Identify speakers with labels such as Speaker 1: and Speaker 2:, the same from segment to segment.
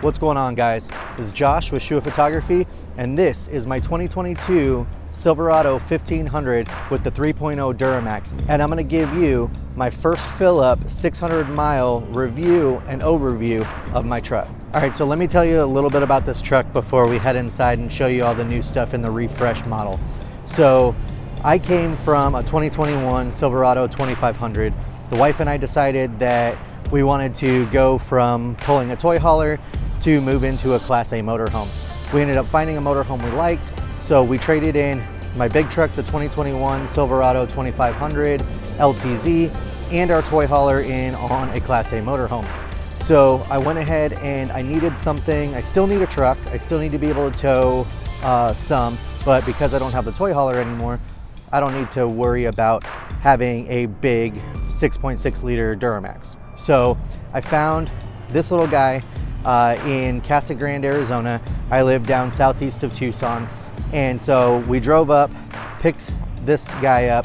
Speaker 1: What's going on, guys? This is Josh with Shua Photography, and this is my 2022 Silverado 1500 with the 3.0 Duramax, and I'm going to give you my first fill-up 600-mile review and overview of my truck. All right, so let me tell you a little bit about this truck before we head inside and show you all the new stuff in the refreshed model. So I came from a 2021 Silverado 2500. The wife and I decided that we wanted to go from pulling a toy hauler to move into a Class A motorhome. We ended up finding a motorhome we liked, so we traded in my big truck, the 2021 Silverado 2500 LTZ, and our toy hauler in on a Class A motorhome. So I went ahead and I needed something. I still need a truck. I still need to be able to tow some, but because I don't have the toy hauler anymore, I don't need to worry about having a big 6.6 liter Duramax. So I found this little guy in Casa Grande, Arizona. I live down southeast of Tucson. And so we drove up, picked this guy up,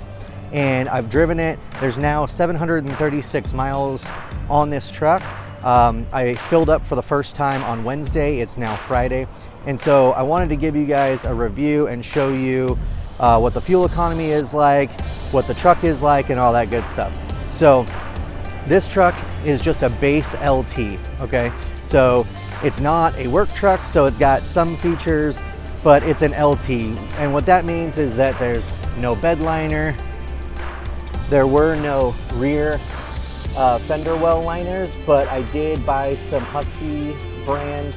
Speaker 1: and I've driven it. There's now 736 miles on this truck. I filled up for the first time on Wednesday. It's now Friday. And so I wanted to give you guys a review and show you what the fuel economy is like, what the truck is like, and all that good stuff. So this truck is just a base LT, okay? So it's not a work truck, so it's got some features, but it's an LT. And what that means is that there's no bed liner. There were no rear fender well liners, but I did buy some Husky brand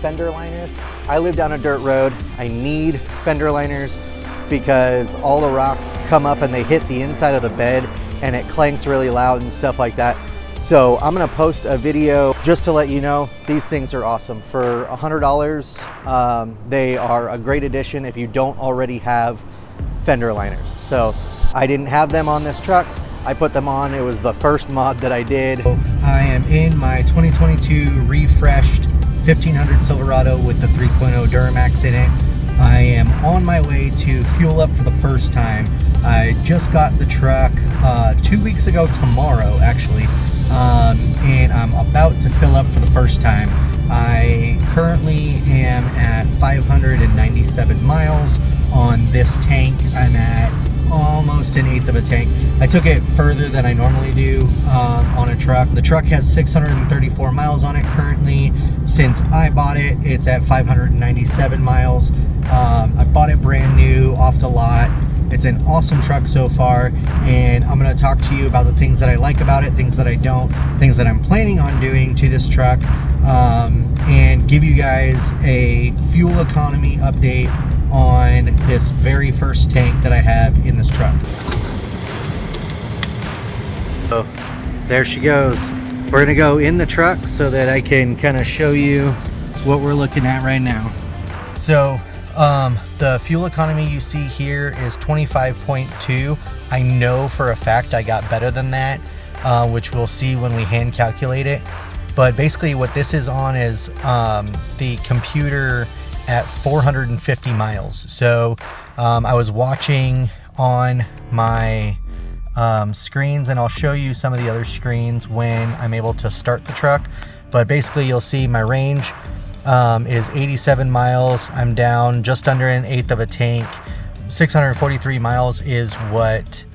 Speaker 1: fender liners. I live down a dirt road. I need fender liners because all the rocks come up and they hit the inside of the bed and it clanks really loud and stuff like that. So I'm gonna post a video just to let you know these things are awesome. For $100, they are a great addition if you don't already have fender liners. So I didn't have them on this truck. I put them on. It was the first mod that I did. I am in my 2022 refreshed 1500 Silverado with the 3.0 Duramax in it. I am on my way to fuel up for the first time. I just got the truck 2 weeks ago tomorrow, actually, and I'm about to fill up for the first time. I currently am at 597 miles on this tank. I'm at almost an eighth of a tank. I took it further than I normally do on a truck. The truck has 634 miles on it currently. Since I bought it, it's at 597 miles. I bought it brand new off the lot. It's an awesome truck so far, and I'm going to talk to you about the things that I like about it, things that I don't, things that I'm planning on doing to this truck, and give you guys a fuel economy update on this very first tank that I have in this truck. So there she goes. We're gonna go in the truck so that I can kind of show you what we're looking at right now. So the fuel economy you see here is 25.2. I know for a fact I got better than that, which we'll see when we hand calculate it. But basically what this is on is the computer at 450 miles. So I was watching on my screens, and I'll show you some of the other screens when I'm able to start the truck. But basically you'll see my range is 87 miles. I'm down just under an eighth of a tank. 643 miles is what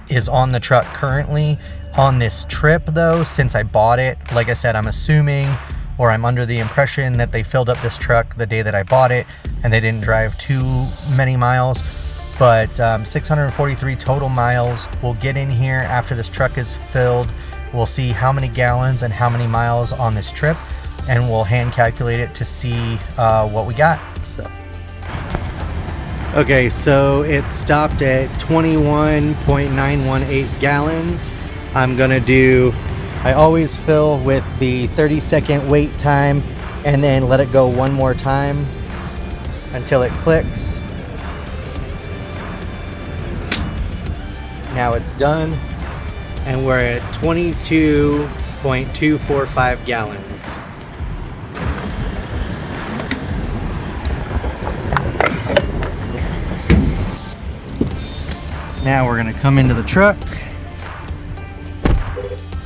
Speaker 1: is on the truck currently. On this trip though, since I bought it, like I said, I'm assuming, or I'm under the impression that they filled up this truck the day that I bought it and they didn't drive too many miles, but 643 total miles. We'll get in here after this truck is filled. We'll see how many gallons and how many miles on this trip, and we'll hand calculate it to see what we got. So okay, so it stopped at 21.918 gallons. I always fill with the 30-second wait time and then let it go one more time until it clicks. Now it's done, and we're at 22.245 gallons. Now we're gonna come into the truck.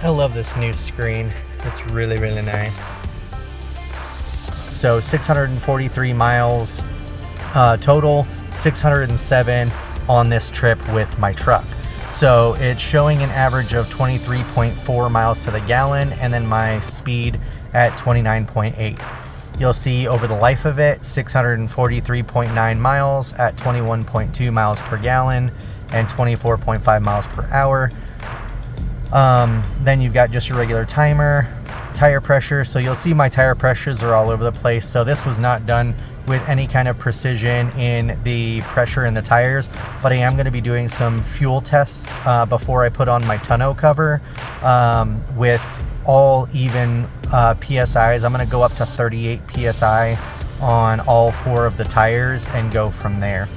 Speaker 1: I love this new screen. It's really, really nice. So 643 miles total, 607 on this trip with my truck. So it's showing an average of 23.4 miles to the gallon, and then my speed at 29.8. You'll see over the life of it, 643.9 miles at 21.2 miles per gallon and 24.5 miles per hour. Then you've got just your regular timer, tire pressure. So you'll see my tire pressures are all over the place. So this was not done with any kind of precision in the pressure in the tires, but I am going to be doing some fuel tests before I put on my tonneau cover with all even PSIs. I'm going to go up to 38 PSI on all 4 of the tires and go from there.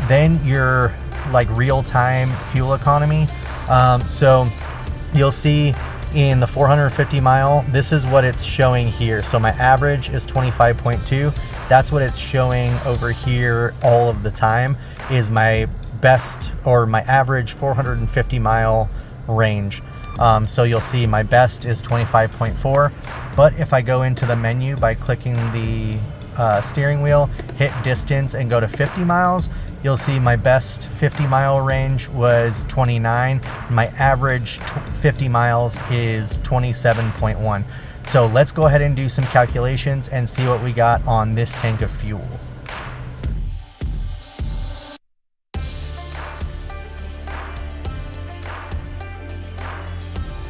Speaker 1: Then your like real-time fuel economy. So you'll see in the 450 mile, this is what it's showing here. So my average is 25.2. That's what it's showing over here all of the time, is my best or my average 450 mile range. So you'll see my best is 25.4. But if I go into the menu by clicking the steering wheel, hit distance and go to 50 miles, you'll see my best 50 mile range was 29. My average 50 miles is 27.1. So let's go ahead and do some calculations and see what we got on this tank of fuel.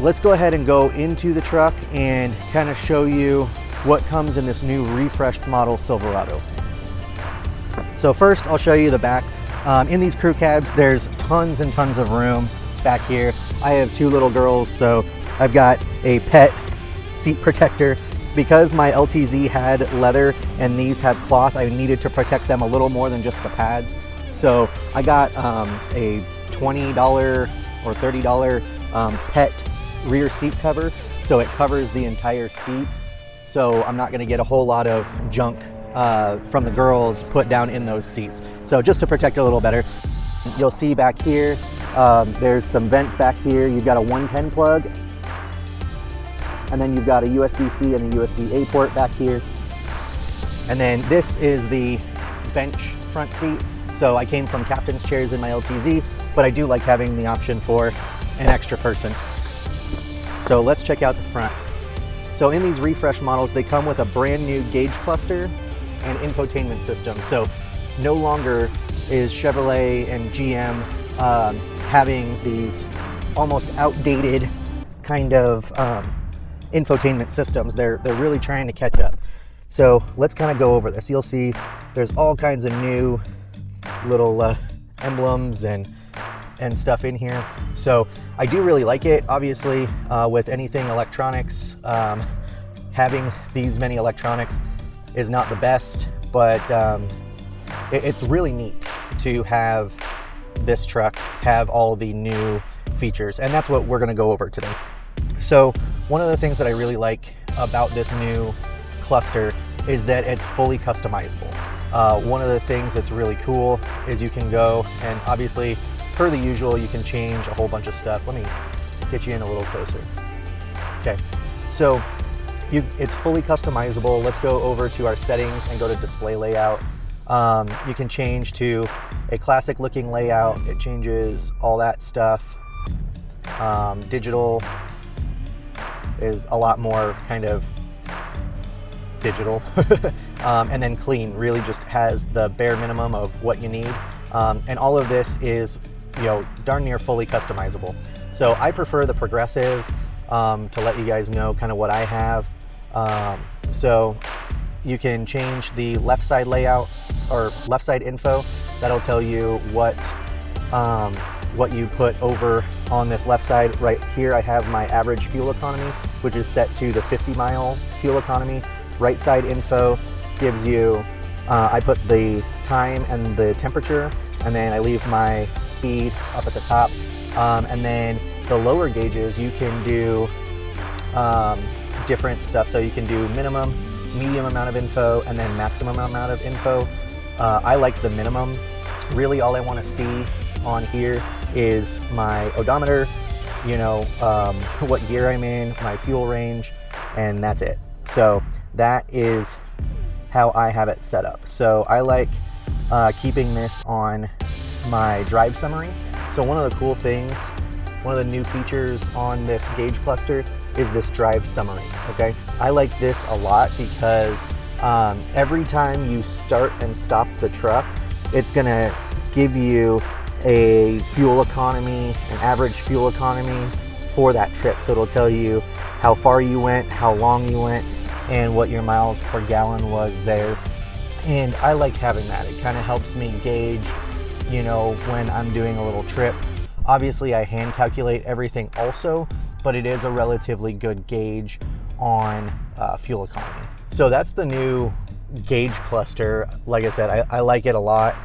Speaker 1: Let's go ahead and go into the truck and kind of show you what comes in this new refreshed model Silverado. So first I'll show you the back. In these crew cabs, there's tons and tons of room back here. I have 2 little girls, so I've got a pet seat protector. Because my LTZ had leather and these have cloth, I needed to protect them a little more than just the pads. So I got a $20 or $30 pet rear seat cover, so it covers the entire seat. So I'm not gonna get a whole lot of junk from the girls put down in those seats. So just to protect it a little better. You'll see back here, there's some vents back here. You've got a 110 plug, and then you've got a USB-C and a USB-A port back here. And then this is the bench front seat. So I came from captain's chairs in my LTZ, but I do like having the option for an extra person. So let's check out the front. So in these refresh models, they come with a brand new gauge cluster and infotainment system. So no longer is Chevrolet and GM having these almost outdated kind of infotainment systems. They're really trying to catch up. So let's kind of go over this. You'll see there's all kinds of new little emblems and stuff in here. So I do really like it. Obviously, with anything electronics, having these many electronics is not the best, but it's really neat to have this truck have all the new features, and that's what we're going to go over today. So one of the things that I really like about this new cluster is that it's fully customizable. One of the things that's really cool is you can go and obviously, per the usual, you can change a whole bunch of stuff. Let me get you in a little closer. Okay, so it's fully customizable. Let's go over to our settings and go to display layout. You can change to a classic looking layout. It changes all that stuff. Digital is a lot more kind of digital. And then clean really just has the bare minimum of what you need. And all of this is, darn near fully customizable. So I prefer the progressive to let you guys know kind of what I have. So you can change the left side layout or left side info. That'll tell you what you put over on this left side. Right here I have my average fuel economy, which is set to the 50-mile fuel economy. Right side info gives you, I put the time and the temperature, and then I leave my speed up at the top. And then the lower gauges, you can do different stuff. So you can do minimum, medium amount of info, and then maximum amount of info. I like the minimum. Really all I want to see on here is my odometer, what gear I'm in, my fuel range, and that's it. So that is how I have it set up. So I like keeping this on my drive summary. So one of the cool things, one of the new features on this gauge cluster is this drive summary, okay? I like this a lot because every time you start and stop the truck, it's gonna give you a fuel economy, an average fuel economy for that trip. So it'll tell you how far you went, how long you went, and what your miles per gallon was there. And I like having that. It kind of helps me gauge, you know, when I'm doing a little trip. Obviously I hand calculate everything also, but it is a relatively good gauge on fuel economy. So that's the new gauge cluster. Like I said, I like it a lot.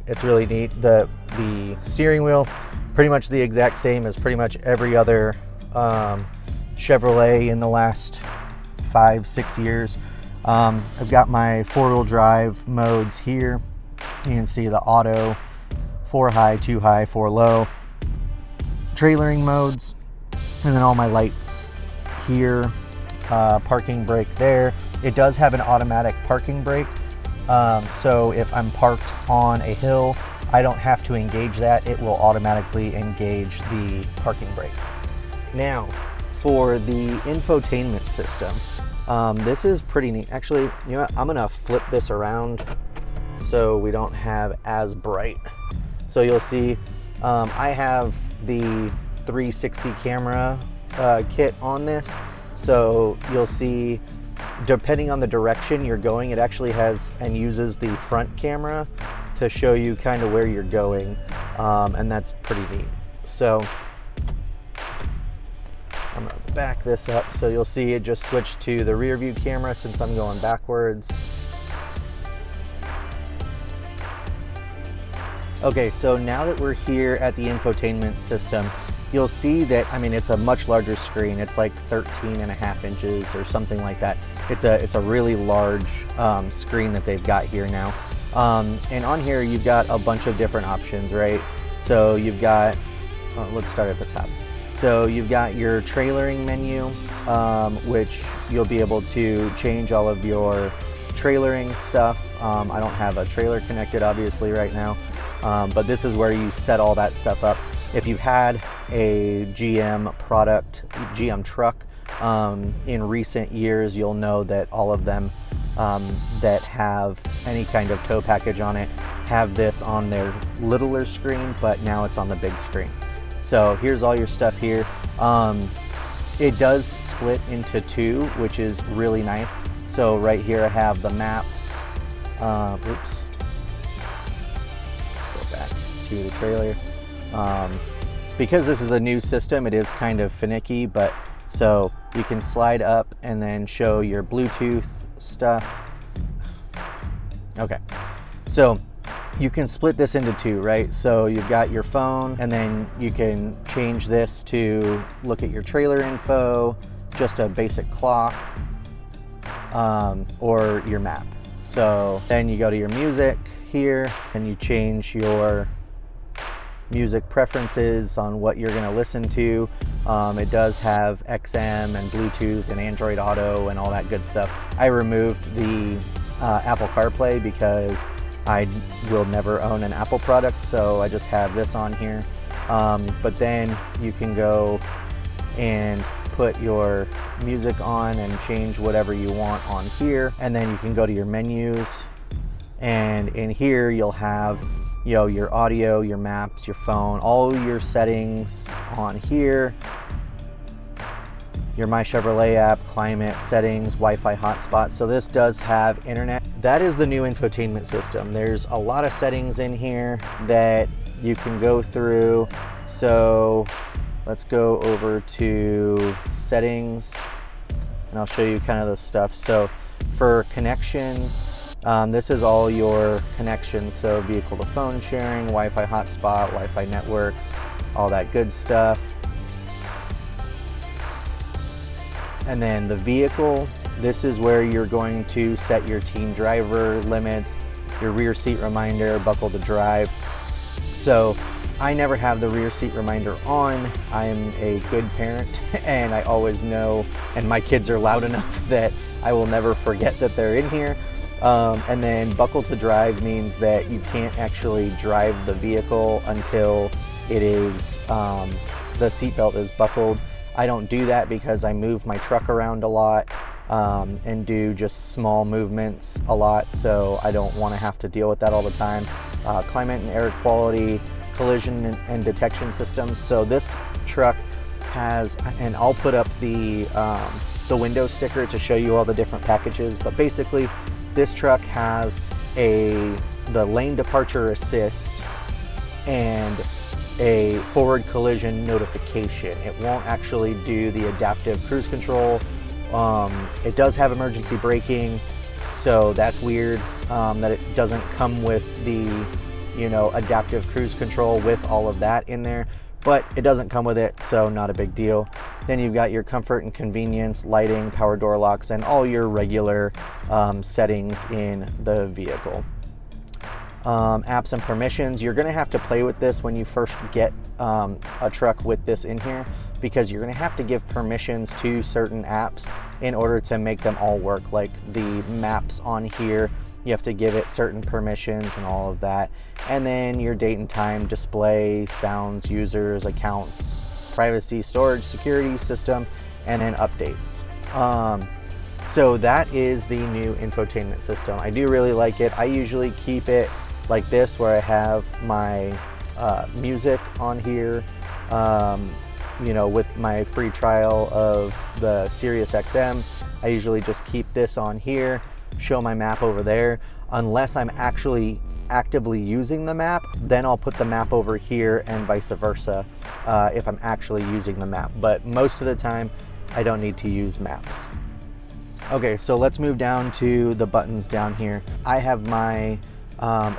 Speaker 1: It's really neat. The steering wheel, pretty much the exact same as pretty much every other Chevrolet in the last 5-6 years. I've got my 4-wheel drive modes here. You can see the auto, 4 high, 2 high, 4 low, trailering modes, and then all my lights here, parking brake there. It does have an automatic parking brake. So if I'm parked on a hill, I don't have to engage that. It will automatically engage the parking brake. Now, for the infotainment system, this is pretty neat. Actually, you know what? I'm gonna flip this around so we don't have as bright. So you'll see, I have the 360 camera kit on this. So you'll see, depending on the direction you're going, it actually has and uses the front camera to show you kind of where you're going, and that's pretty neat. So I'm gonna back this up so you'll see it just switched to the rear view camera since I'm going backwards. Okay, so now that we're here at the infotainment system, you'll see that, I mean, it's a much larger screen. It's like 13.5 inches or something like that. It's a really large screen that they've got here now. And on here, you've got a bunch of different options, right? So you've got, let's start at the top. So you've got your trailering menu, which you'll be able to change all of your trailering stuff. I don't have a trailer connected, obviously, right now. But this is where you set all that stuff up. If you've had a GM product, GM truck, in recent years, you'll know that all of them that have any kind of tow package on it have this on their littler screen, but now it's on the big screen. So here's all your stuff here. It does split into 2, which is really nice. So right here I have the maps. Oops. To the trailer. Because this is a new system, it is kind of finicky, but so you can slide up and then show your Bluetooth stuff. Okay, so you can split this into 2, right? So you've got your phone, and then you can change this to look at your trailer info, just a basic clock, or your map. So then you go to your music here, and you change your music preferences on what you're going to listen to. It does have XM and Bluetooth and Android Auto and all that good stuff. I removed the Apple CarPlay because I will never own an Apple product, so I just have this on here. But then you can go and put your music on and change whatever you want on here, and then you can go to your menus, and in here you'll have, you know, your audio, your maps, your phone, all your settings on here. Your My Chevrolet app, climate, settings, Wi-Fi hotspot. So this does have internet. That is the new infotainment system. There's a lot of settings in here that you can go through. So let's go over to settings and I'll show you kind of the stuff. So for connections, this is all your connections, so vehicle to phone sharing, Wi-Fi hotspot, Wi-Fi networks, all that good stuff. And then the vehicle, this is where you're going to set your teen driver limits, your rear seat reminder, buckle to drive. So I never have the rear seat reminder on. I'm a good parent and I always know, and my kids are loud enough that I will never forget that they're in here. And then buckle to drive means that you can't actually drive the vehicle until it is, the seatbelt is buckled. I don't do that because I move my truck around a lot and do just small movements a lot, so I don't want to have to deal with that all the time. Climate and air quality, collision and detection systems. So this truck has, and I'll put up the window sticker to show you all the different packages, but basically this truck has the lane departure assist and a forward collision notification. It won't actually do the adaptive cruise control. It does have emergency braking, so that's weird that it doesn't come with the, you know, adaptive cruise control with all of that in there, but it doesn't come with it, so not a big deal. Then you've got your comfort and convenience, lighting, power door locks, and all your regular settings in the vehicle. Apps and permissions, you're gonna have to play with this when you first get a truck with this in here, because you're gonna have to give permissions to certain apps in order to make them all work. Like the maps on here, you have to give it certain permissions and all of that. And then your date and time, display, sounds, users, accounts, privacy, storage, security system, and then updates. So that is the new infotainment system. I do really like it. I usually keep it like this, where I have my music on here, you know, with my free trial of the Sirius XM. I usually just keep this on here, show my map over there. Unless I'm actually actively using the map, then I'll put the map over here, and vice versa if I'm actually using the map. But most of the time, I don't need to use maps. Okay, so let's move down to the buttons down here. I have my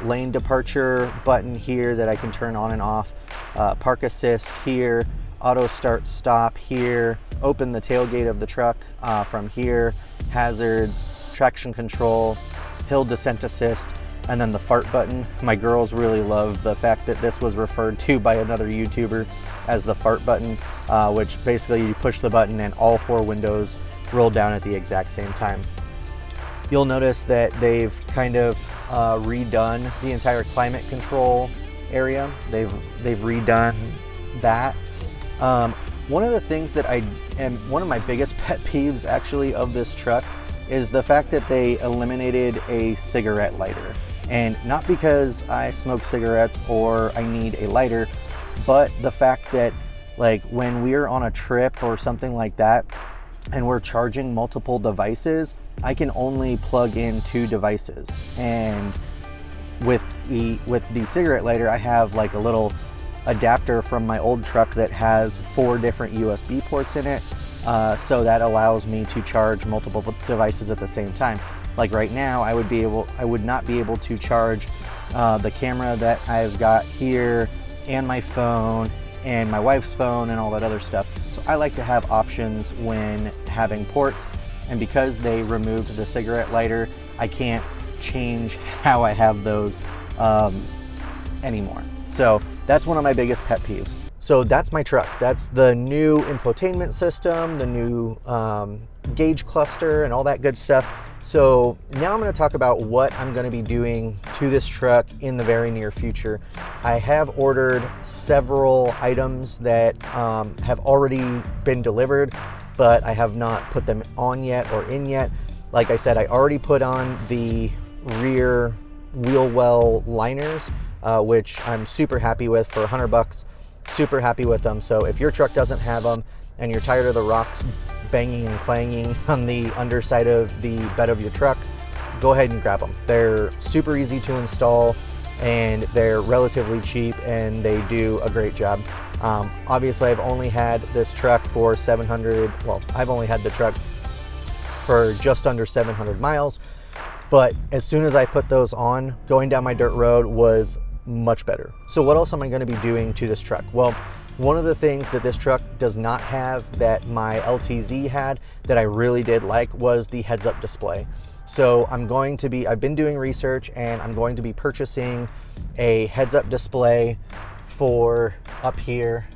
Speaker 1: lane departure button here that I can turn on and off, park assist here, auto start stop here, open the tailgate of the truck from here, hazards, traction control, hill descent assist, and then the fart button. My girls really love the fact that this was referred to by another YouTuber as the fart button, which basically you push the button and all 4 windows roll down at the exact same time. You'll notice that they've kind of redone the entire climate control area. They've redone that. One of the things that one of my biggest pet peeves actually of this truck is the fact that they eliminated a cigarette lighter. And not because I smoke cigarettes or I need a lighter, but the fact that, like, when we're on a trip or something like that and we're charging multiple devices, I can only plug in 2 devices. And with the cigarette lighter, I have like a little adapter from my old truck that has 4 different USB ports in it. So that allows me to charge multiple devices at the same time. Like right now, I would not be able to charge the camera that I've got here, and my phone, and my wife's phone, and all that other stuff. So I like to have options when having ports, and because they removed the cigarette lighter, I can't change how I have those anymore. So that's one of my biggest pet peeves. So that's my truck. That's the new infotainment system, the new gauge cluster, and all that good stuff. So now I'm going to talk about what I'm going to be doing to this truck in the very near future. I have ordered several items that have already been delivered, but I have not put them on yet or in yet. Like I said, I already put on the rear wheel well liners, which I'm super happy with for $100. Super happy with them. So if your truck doesn't have them and you're tired of the rocks banging and clanging on the underside of the bed of your truck, go ahead and grab them. They're super easy to install and they're relatively cheap, and they do a great job. Obviously, I've only had this truck for I've only had the truck for just under 700 miles, but as soon as I put those on, going down my dirt road was much better. So what else am I going to be doing to this truck? Well, one of the things that this truck does not have that my LTZ had that I really did like was the heads-up display. So I've been doing research, and I'm going to be purchasing a heads-up display for up here.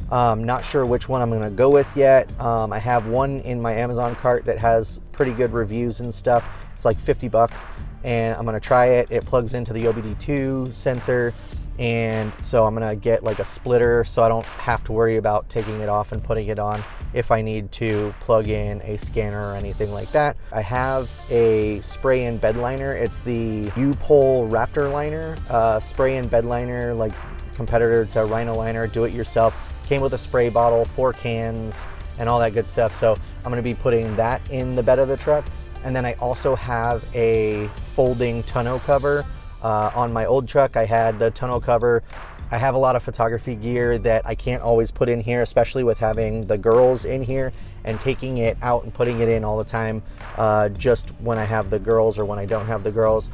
Speaker 1: Not sure which one I'm gonna go with yet. I have one in my Amazon cart that has pretty good reviews and stuff. It's like 50 bucks, and I'm gonna try it. It plugs into the OBD2 sensor, and so I'm gonna get like a splitter so I don't have to worry about taking it off and putting it on if I need to plug in a scanner or anything like that. I have a spray-in bed liner. It's the U-Pol Raptor liner, spray-in bed liner, like competitor to Rhino liner, do it yourself. Came with a spray bottle, 4 cans, and all that good stuff. So I'm gonna be putting that in the bed of the truck. And then I also have a folding tonneau cover. On my old truck, I had the tonneau cover. I have a lot of photography gear that I can't always put in here, especially with having the girls in here and taking it out and putting it in all the time, just when I have the girls or when I don't have the girls,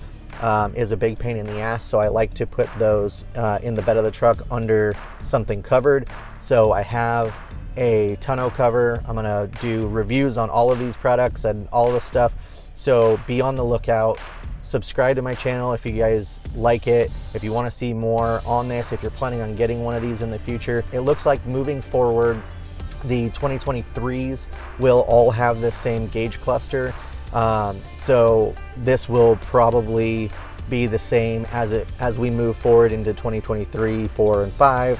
Speaker 1: is a big pain in the ass. So I like to put those in the bed of the truck under something covered. So I have a tonneau cover. I'm gonna do reviews on all of these products and all the stuff. So be on the lookout. Subscribe to my channel if you guys like it. If you wanna see more on this, if you're planning on getting one of these in the future. It looks like moving forward, the 2023s will all have the same gauge cluster. So this will probably be the same as we move forward into 2023, 4, and 5.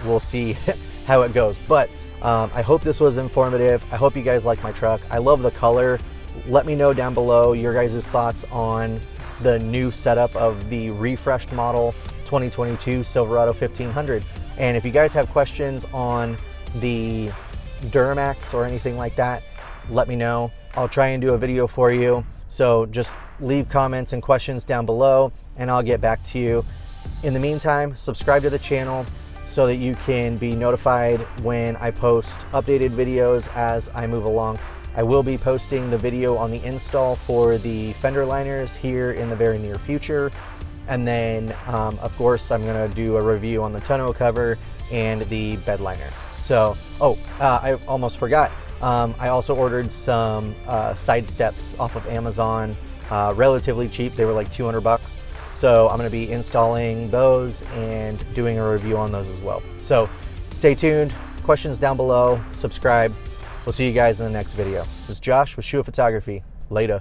Speaker 1: We'll see how it goes, but I hope this was informative. I hope you guys like my truck. I love the color. Let me know down below your guys' thoughts on the new setup of the refreshed model 2022 Silverado 1500. And if you guys have questions on the Duramax or anything like that, let me know. I'll try and do a video for you. So just leave comments and questions down below and I'll get back to you. In the meantime, subscribe to the channel so that you can be notified when I post updated videos as I move along. I will be posting the video on the install for the fender liners here in the very near future. And then, of course, I'm gonna do a review on the tonneau cover and the bed liner. So, I almost forgot. I also ordered some side steps off of Amazon, relatively cheap. They were like 200 bucks. So I'm gonna be installing those and doing a review on those as well. So stay tuned, questions down below, subscribe. We'll see you guys in the next video. This is Josh with Shua Photography. Later.